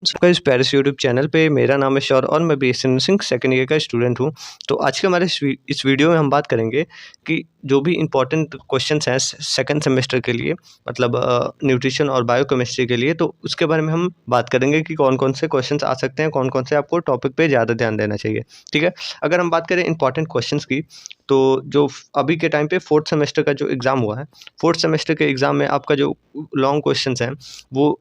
सबका इस प्यारे यूट्यूब चैनल पे मेरा नाम है शौर और मैं बीएससी नर्सिंग सेकंड ईयर का स्टूडेंट हूँ। तो आज के हमारे इस वीडियो में हम बात करेंगे कि जो भी इम्पोर्टेंट क्वेश्चंस हैं सेकंड सेमेस्टर के लिए, मतलब न्यूट्रिशन और बायोकेमिस्ट्री के लिए, तो उसके बारे में हम बात करेंगे कि कौन-कौन से क्वेश्चंस आ सकते हैं, कौन-कौन से आपको टॉपिक पे ज़्यादा ध्यान देना चाहिए। ठीक है? अगर हम बात करें इम्पोर्टेंट क्वेश्चंस की, तो जो अभी के टाइम पे फोर्थ सेमेस्टर का जो एग्ज़ाम हुआ है, फोर्थ सेमेस्टर के एग्ज़ाम में आपका जो लॉन्ग क्वेश्चंस हैं वो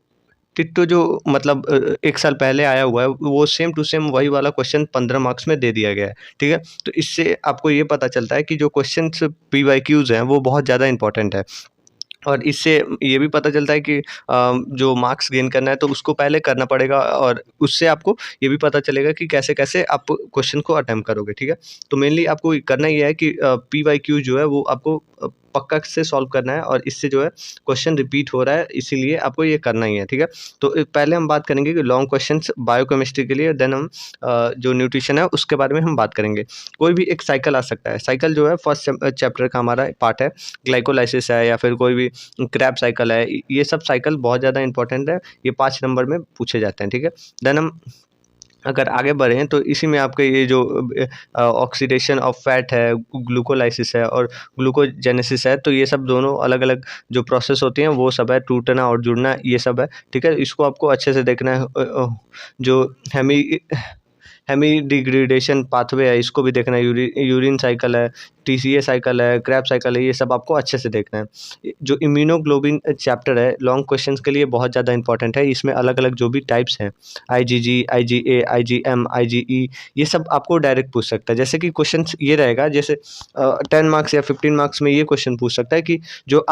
डिट्टो जो मतलब 1 साल पहले आया हुआ है, वो सेम टू सेम वही वाला क्वेश्चन 15 मार्क्स में दे दिया गया है, ठीक है? तो इससे आपको ये पता चलता है कि जो क्वेश्चन्स पीवाईक्यूज़ हैं, वो बहुत ज़्यादा इम्पोर्टेंट है। और इससे ये भी पता चलता है कि जो मार्क्स गेन करना है तो उसको पहले करना पड़ेगा, और उससे आपको ये भी पता चलेगा कि कैसे-कैसे आप क्वेश्चन को अटेम्प्ट करोगे, ठीक है? तो मेनली आपको करना ये है कि पीवाईक्यू जो है वो आपको पक्का से सॉल्व करना है, और इससे जो है क्वेश्चन रिपीट हो रहा है, इसीलिए आपको ये करना ही है, ठीक है? तो पहले हम बात करेंगे कि लॉन्ग क्वेश्चन्स बायोकेमिस्ट्री के लिए, देन हम जो न्यूट्रिशन है उसके बारे में हम बात करेंगे। कोई भी एक साइकिल आ सकता है, साइकिल जो है फर्स्ट चैप्टर का हमारा पार्ट है, ग्लाइकोलाइसिस है या फिर कोई भी क्रैब साइकिल है, ये सब साइकिल बहुत ज़्यादा इंपॉर्टेंट है, ये 5 नंबर में पूछे जाते हैं, ठीक है? देन हम अगर आगे बढ़ें तो इसी में आपके ये जो ऑक्सीडेशन ऑफ फैट है, ग्लूकोलाइसिस है और ग्लूकोजेनेसिस है, तो ये सब दोनों अलग-अलग जो प्रोसेस होती हैं वो सब है, टूटना और जुड़ना ये सब है, ठीक है? इसको आपको अच्छे से देखना है। जो हेमी हेमी डिग्रेडेशन पाथवे है, इसको भी देखना है, यूरिन साइकिल है, टीसीए साइकिल है, क्रैब साइकिल है, ये सब आपको अच्छे से देखना है। जो इम्यूनोग्लोबिन चैप्टर है, लॉन्ग क्वेश्चंस के लिए बहुत ज़्यादा इंपॉर्टेंट है। इसमें अलग-अलग जो भी टाइप्स हैं, आईजीजी, आईजीए, आईजीएम, आईजीई, ये सब आपको डायरेक्ट पूछ सकता है। जैसे कि क्वेश्चंस ये रहेगा, जैसे 10 मार्क्स या 15 मार्क्स में ये क्वेश्चन पूछ सकता है कि जो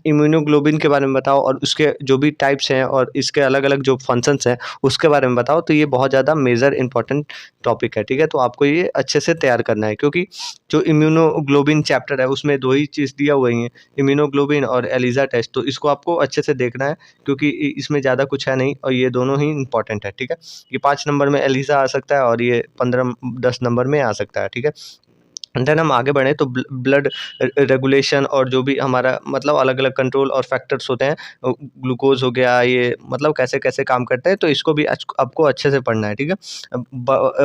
इम्यूनोग्लोबिन के बारे में बताओ और उसके जो भी टाइप्स हैं और इसके अलग-अलग जो फंक्शंस हैं, उसके बारे में बताओ। तो ये बहुत ज़्यादा मेजर इंपॉर्टेंट टॉपिक है, ठीक है? तो आपको ये अच्छे से तैयार करना है, क्योंकि जो इम्यूनोग्लोबिन चैप्टर है उसमें 2 ही चीज़ दिया हुआ ही है, इम्यूनोग्लोबिन और एलिसा टेस्ट। तो इसको आपको अच्छे से देखना है, क्योंकि इसमें ज़्यादा कुछ है नहीं और ये दोनों ही इंपॉर्टेंट है, ठीक है? ये 5 नंबर में एलिसा आ सकता है और ये 15-10 नंबर में आ सकता है, ठीक है? देन हम आगे बढ़े तो ब्लड रेगुलेशन और जो भी हमारा मतलब अलग-अलग कंट्रोल और फैक्टर्स होते हैं, ग्लूकोज़ हो गया, ये मतलब कैसे-कैसे काम करते हैं, तो इसको भी आपको अच्छे से पढ़ना है, ठीक है?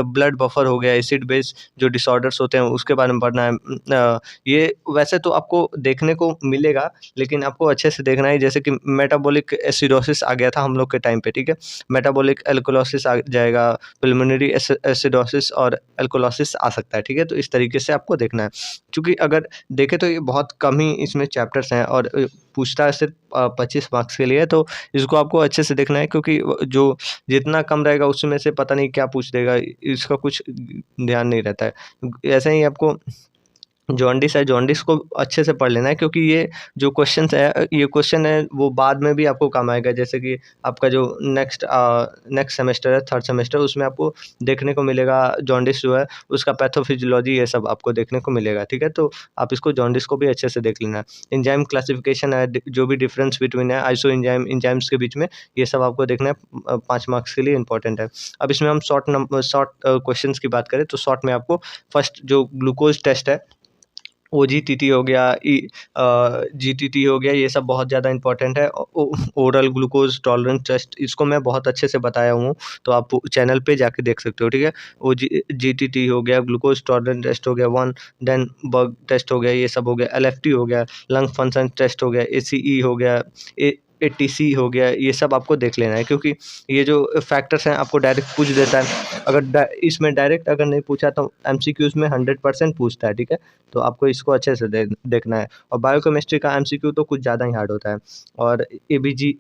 ब्लड बफर हो गया, एसिड बेस जो डिसऑर्डर्स होते हैं उसके बारे में पढ़ना है। ये वैसे तो आपको देखने को मिलेगा, लेकिन आपको अच्छे से देखना है, जैसे कि मेटाबॉलिक एसिडोसिस आ गया था हम लोग के टाइम पे, ठीक है? मेटाबॉलिक एल्कोलिसिस आ जाएगा, पुल्मोनरी एसिडोसिस और एल्कोलिसिस आ सकता है, ठीक है? तो इस तरीके से आपको देखना है, क्योंकि अगर देखें तो ये बहुत कम ही इसमें चैप्टर्स हैं और पूछता है सिर्फ 25 मार्क्स के लिए, तो इसको आपको अच्छे से देखना है, क्योंकि जो जितना कम रहेगा उसमें से पता नहीं क्या पूछ देगा, इसका कुछ ध्यान नहीं रहता है। ऐसे ही आपको जॉन्डिस है, जॉन्डिस को अच्छे से पढ़ लेना है, क्योंकि ये जो ये क्वेश्चन है वो बाद में भी आपको काम आएगा। जैसे कि आपका जो नेक्स्ट सेमेस्टर है, थर्ड सेमेस्टर, उसमें आपको देखने को मिलेगा जॉन्डिस जो है उसका पैथोफिजियोलॉजी, ये सब आपको देखने को मिलेगा, ठीक है? तो आप इसको जॉन्डिस को भी अच्छे से देख लेना। एंजाइम क्लासिफिकेशन है, जो भी डिफरेंस बिटवीन है आइसो एंजाइम, एंजाइम्स के बीच में, ये सब आपको देखना है, 5 मार्क्स के लिए इंपॉर्टेंट है। अब इसमें हम शॉर्ट क्वेश्चंस की बात करें तो शॉर्ट में आपको फर्स्ट जो ग्लूकोज टेस्ट है, ओजीटीटी हो गया, जीटीटी हो गया, ये सब बहुत ज़्यादा इंपॉर्टेंट है। ओरल ग्लूकोज टॉलरेंस टेस्ट, इसको मैं बहुत अच्छे से बताया हूँ, तो आप चैनल पे जाके देख सकते हो, ठीक है? जीटीटी हो गया, ग्लूकोज टॉलरेंस टेस्ट हो गया 1, देन बर्ग टेस्ट हो गया, ये सब हो गया, एलएफटी हो गया, लंग फंक्शन टेस्ट हो गया, एसीई हो गया, एटीसी हो गया, ये सब आपको देख लेना है, क्योंकि ये जो फैक्टर्स हैं आपको डायरेक्ट पूछ देता है। अगर इसमें डायरेक्ट अगर नहीं पूछा तो एमसीक्यूज़ में 100% पूछता है, ठीक है? तो आपको इसको अच्छे से देखना है, और बायोकेमिस्ट्री का एमसीक्यू तो कुछ ज़्यादा ही हार्ड होता है। और एबीजी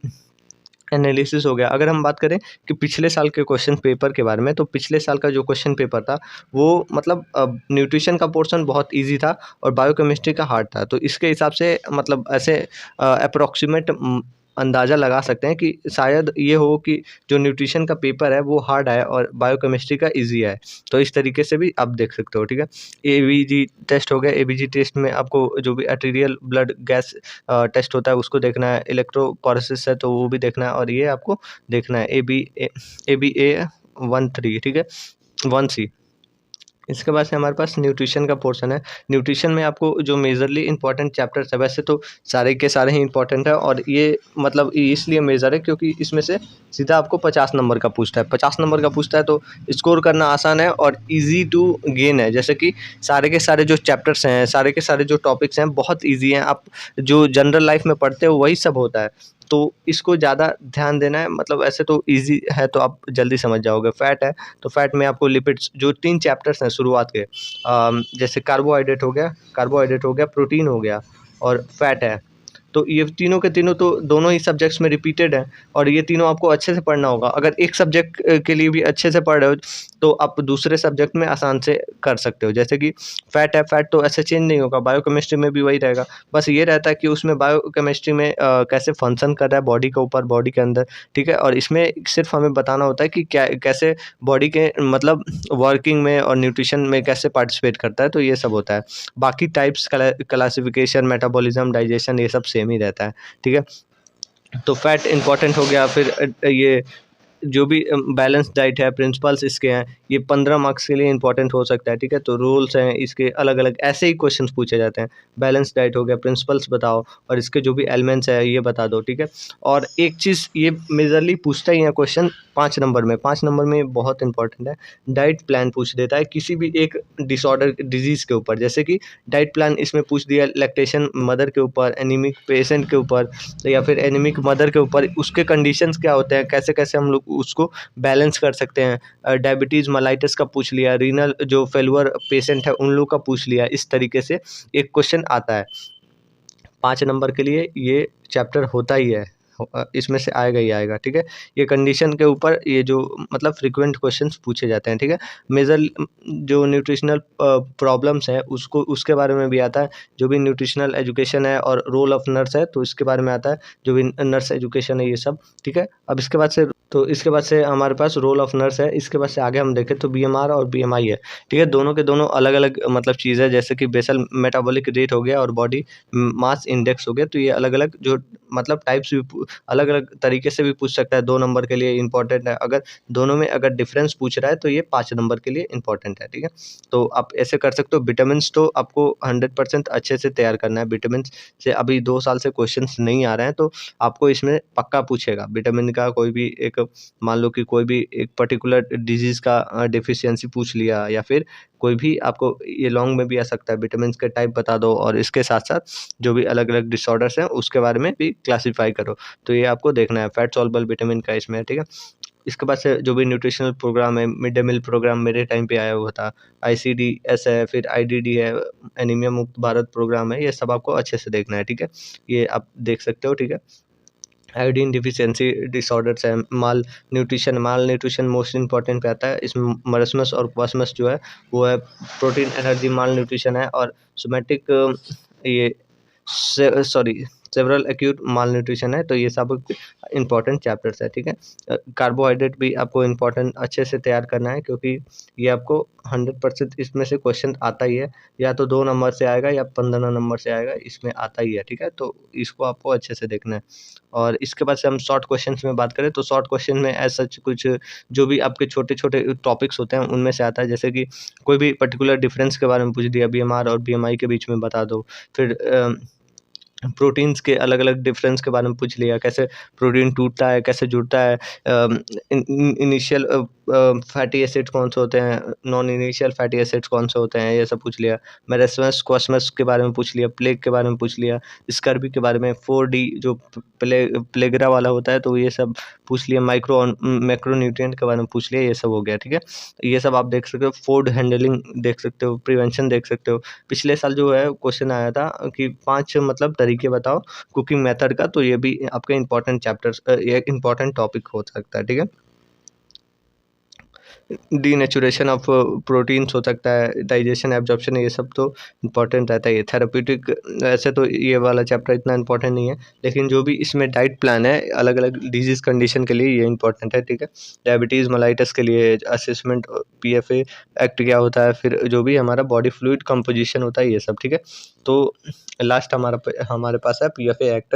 एनालिसिस हो गया। अगर हम बात करें कि पिछले साल के क्वेश्चन पेपर के बारे में, तो पिछले साल का जो क्वेश्चन पेपर था वो मतलब न्यूट्रिशन का पोर्शन बहुत ईज़ी था और बायोकेमिस्ट्री का हार्ड था। तो इसके हिसाब से मतलब ऐसे अप्रॉक्सिमेट अंदाज़ा लगा सकते हैं कि शायद ये हो कि जो न्यूट्रिशन का पेपर है वो हार्ड है और बायोकेमिस्ट्री का ईज़ी है। तो इस तरीके से भी आप देख सकते हो, ठीक है? एबीजी टेस्ट हो गया, एबीजी टेस्ट में आपको जो भी आर्टेरियल ब्लड गैस टेस्ट होता है उसको देखना है, इलेक्ट्रोफोरेसिस है तो वो भी देखना है, और ये आपको देखना है एबीए 13, ठीक है? 1C। इसके बाद से हमारे पास न्यूट्रिशन का पोर्शन है। न्यूट्रिशन में आपको जो मेजरली इंपॉर्टेंट चैप्टर्स है, वैसे तो सारे के सारे ही इंपॉर्टेंट है और ये मतलब इसलिए मेजर है क्योंकि इसमें से सीधा आपको 50 नंबर का पूछता है। 50 नंबर का पूछता है तो स्कोर करना आसान है और ईजी टू गेन है। जैसे कि सारे के सारे जो चैप्टर्स हैं, सारे के सारे जो टॉपिक्स हैं बहुत ईजी हैं। आप जो जनरल लाइफ में पढ़ते हो वही सब होता है, तो इसको ज़्यादा ध्यान देना है। मतलब ऐसे तो ईजी है तो आप जल्दी समझ जाओगे। फैट है तो फैट में आपको लिपिड्स जो 3 चैप्टर्स हैं शुरुआत के, जैसे कार्बोहाइड्रेट हो गया, प्रोटीन हो गया और फैट है। तो ये तीनों के तीनों तो दोनों ही सब्जेक्ट्स में रिपीटेड हैं और ये तीनों आपको अच्छे से पढ़ना होगा। अगर एक सब्जेक्ट के लिए भी अच्छे से पढ़ रहे हो तो आप दूसरे सब्जेक्ट में आसान से कर सकते हो। जैसे कि फैट है, फैट तो ऐसे चेंज नहीं होगा, बायोकेमिस्ट्री में भी वही रहेगा। बस ये रहता है कि उसमें बायोकेमिस्ट्री में कैसे फंक्शन कर रहा है बॉडी के ऊपर, बॉडी के अंदर, ठीक है। और इसमें सिर्फ हमें बताना होता है कि क्या कैसे बॉडी के मतलब वर्किंग में और न्यूट्रिशन में कैसे पार्टिसिपेट करता है, तो ये सब होता है। बाकी टाइप्स क्लासिफिकेशन, मेटाबॉलिज्म, डाइजेशन ये सब सेम ही रहता है, ठीक है। तो फैट इंपॉर्टेंट हो गया। फिर ये जो भी बैलेंस डाइट है, प्रिंसिपल्स इसके हैं, ये 15 मार्क्स के लिए इंपॉर्टेंट हो सकता है, ठीक है। तो रूल्स हैं इसके अलग अलग, ऐसे ही क्वेश्चंस पूछे जाते हैं। बैलेंस डाइट हो गया, प्रिंसिपल्स बताओ और इसके जो भी एलिमेंट्स है ये बता दो, ठीक है। और एक चीज़ ये मेजरली पूछता ही है क्वेश्चन 5 नंबर में, 5 नंबर में बहुत इंपॉर्टेंट है। डाइट प्लान पूछ देता है किसी भी एक डिसऑर्डर डिजीज़ के ऊपर। जैसे कि डाइट प्लान इसमें पूछ दिया लैक्टेशन मदर के ऊपर, एनीमिक पेशेंट के ऊपर या फिर एनीमिक मदर के ऊपर, उसके कंडीशंस क्या होते हैं, कैसे कैसे हम लोग उसको बैलेंस कर सकते हैं। डायबिटीज़ मेलाइटिस का पूछ लिया, रीनल जो फेल्योर पेशेंट है उन लोग का पूछ लिया। इस तरीके से एक क्वेश्चन आता है। 5 नंबर के लिए ये चैप्टर होता ही है, इसमें से आएगा ही आएगा, ठीक है। ये कंडीशन के ऊपर ये जो मतलब फ्रीक्वेंट क्वेश्चंस पूछे जाते हैं, ठीक है। मेजर जो न्यूट्रिशनल प्रॉब्लम्स हैं उसको उसके बारे में भी आता है। जो भी न्यूट्रिशनल एजुकेशन है और रोल ऑफ नर्स है तो इसके बारे में आता है। जो भी नर्स एजुकेशन है ये सब, ठीक है। अब इसके बाद से हमारे पास रोल ऑफ नर्स है। इसके बाद से आगे हम देखें तो बीएमआर और बीएमआई है, ठीक है। दोनों के दोनों अलग अलग मतलब चीज़ है। जैसे कि बेसल मेटाबॉलिक रेट हो गया और बॉडी मास इंडेक्स हो गया, तो ये अलग अलग जो मतलब टाइप्स भी अलग अलग तरीके से भी पूछ सकता है। 2 नंबर के लिए इंपॉर्टेंट है। अगर दोनों में अगर डिफरेंस पूछ रहा है तो ये 5 नंबर के लिए इंपॉर्टेंट है, ठीक है। तो आप ऐसे कर सकते हो। विटामिन्स तो आपको 100% अच्छे से तैयार करना है। विटामिन्स से अभी 2 साल से क्वेश्चंस नहीं आ रहे हैं तो आपको इसमें पक्का पूछेगा। विटामिन का कोई भी एक, मान लो कि कोई भी एक पर्टिकुलर डिजीज़ का डेफिशिएंसी पूछ लिया या फिर कोई भी आपको ये लॉन्ग में भी आ सकता है। विटामिन्स के टाइप बता दो और इसके साथ-साथ जो भी अलग-अलग डिसऑर्डर्स हैं उसके बारे में भी क्लासिफाई करो। तो ये आपको देखना है। फैट सॉल्युबल विटामिन का इसमें है, ठीक है। इसके बाद से जो भी न्यूट्रिशनल प्रोग्राम है, मिड डे मील प्रोग्राम मेरे टाइम पे आया हुआ था। आईसीडीएस है, फिर आईडीडी है, एनीमिया मुक्त भारत प्रोग्राम है, ये सब आपको अच्छे से देखना है, ठीक है। ये आप देख सकते हो, ठीक है। आयोडीन डिफिशियंसी डिसऑर्डर्स है, माल न्यूट्रिशन मोस्ट इंपॉर्टेंट पे आता है। इसमें मरस्मस और क्वासमस जो है वो है प्रोटीन एनर्जी माल न्यूट्रिशन है। और सोमैटिक ये सॉरी सेवरल एक्यूट माल न्यूट्रिशन है। तो ये सब इंपॉर्टेंट चैप्टर्स है, ठीक है। कार्बोहाइड्रेट भी आपको इंपॉर्टेंट अच्छे से तैयार करना है क्योंकि ये आपको 100% इसमें से क्वेश्चन आता ही है। या तो 2 नंबर से आएगा या 15 नंबर से आएगा, इसमें आता ही है, ठीक है। तो इसको आपको अच्छे से देखना है। और इसके बाद से हम शॉर्ट क्वेश्चंस में बात करें तो शॉर्ट क्वेश्चन में एज़ सच कुछ जो भी आपके छोटे-छोटे टॉपिक्स होते हैं उनमें से आता है। जैसे कि कोई भी पर्टिकुलर डिफरेंस के बारे में पूछ दिया, बीएमआर और बीएमआई के बीच में बता दो। फिर प्रोटीन्स के अलग-अलग डिफरेंस के बारे में पूछ लिया, कैसे प्रोटीन टूटता है, कैसे जुड़ता है, इनिशियल फैटी एसिड्स कौन से होते हैं, नॉन इनिशियल फैटी एसिड्स कौन से होते हैं, ये सब पूछ लिया। मेरेस्मस क्वासमस के बारे में पूछ लिया, प्लेग के बारे में पूछ लिया, स्कर्वी के बारे में, 4D जो प्लेगरा वाला होता है तो ये सब पूछ लिया, मैक्रोन्यूट्रिएंट के बारे में पूछ लिया, ये सब हो गया, ठीक है। ये सब आप देख सकते हो। फूड हैंडलिंग देख सकते हो, प्रिवेंशन देख सकते हो। पिछले साल जो है क्वेश्चन आया था कि 5 मतलब तरीके बताओ कुकिंग मेथड का, तो ये भी आपका इंपॉर्टेंट चैप्टर्स ये इंपॉर्टेंट टॉपिक हो सकता है, ठीक है। डीनेचुरेशन ऑफ प्रोटीन्स हो सकता है, डाइजेशन, एब्जॉर्प्शन, ये सब तो इम्पोर्टेंट रहता है। ये थेरेप्यूटिक ऐसे तो ये वाला चैप्टर इतना इम्पोर्टेंट नहीं है, लेकिन जो भी इसमें डाइट प्लान है अलग अलग डिजीज़ कंडीशन के लिए ये इंपॉर्टेंट है, ठीक है। डायबिटीज़ मेलाइटिस के लिए असेसमेंट पीएफए एक्ट क्या होता है, फिर जो भी हमारा बॉडी फ्लूइड कंपोजिशन होता है, ये सब, ठीक है। तो लास्ट हमारे पास है PFA act,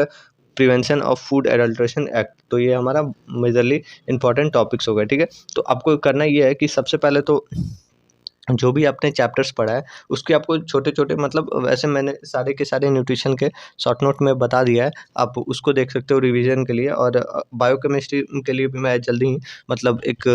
prevention of food adulteration act. तो ये हमारा मेजरली इंपॉर्टेंट टॉपिक्स हो गए, ठीक है। तो आपको करना ये है कि सबसे पहले तो जो भी आपने चैप्टर्स पढ़ा है उसके आपको छोटे-छोटे मतलब वैसे मैंने सारे के सारे न्यूट्रिशन के शॉर्ट नोट में बता दिया है, आप उसको देख सकते हो रिवीजन के लिए। और बायोकेमिस्ट्री के लिए भी मैं जल्दी ही मतलब एक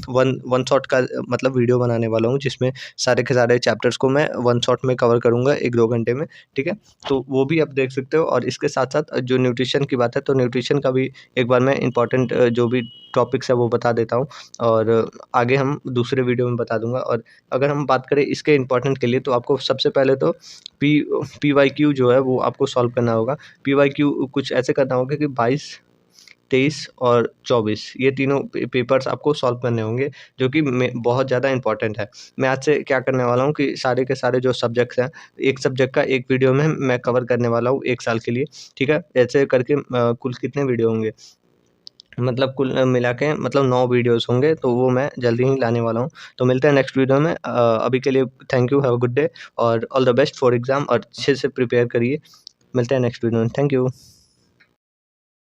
वन वन शॉट का मतलब वीडियो बनाने वाला हूँ, जिसमें सारे के सारे चैप्टर्स को मैं वन शॉट में कवर करूँगा 1-2 घंटे में, ठीक है? तो वो भी आप देख सकते हो। और इसके साथ-साथ जो न्यूट्रिशन की बात है, तो न्यूट्रिशन का भी एक बार मैं इम्पोर्टेंट जो भी टॉपिक्स है वो बता देता हूँ, और आगे हम दूसरे वीडियो में बता दूँगा। और अगर हम बात करें इसके इम्पोर्टेंट के लिए, तो आपको सबसे पहले तो पीवाईक्यू जो है वो आपको सॉल्व करना होगा। पीवाईक्यू कुछ ऐसे करना होगा कि 22, 23 और 24 ये तीनों पेपर्स आपको सॉल्व करने होंगे, जो कि बहुत ज़्यादा इंपॉर्टेंट है। मैं आज से क्या करने वाला हूँ कि सारे के सारे जो सब्जेक्ट्स हैं, एक सब्जेक्ट का एक वीडियो में मैं कवर करने वाला हूँ 1 साल के लिए, ठीक है? ऐसे करके कुल कितने वीडियो होंगे, मतलब कुल मिला के मतलब 9 वीडियोज़ होंगे, तो वो मैं जल्दी ही लाने वाला हूँ। तो मिलते हैं नेक्स्ट वीडियो में। अभी के लिए thank you, have a good day और all the best for exam, और अच्छे से प्रिपेयर करिए। मिलते हैं नेक्स्ट वीडियो में। Thank you.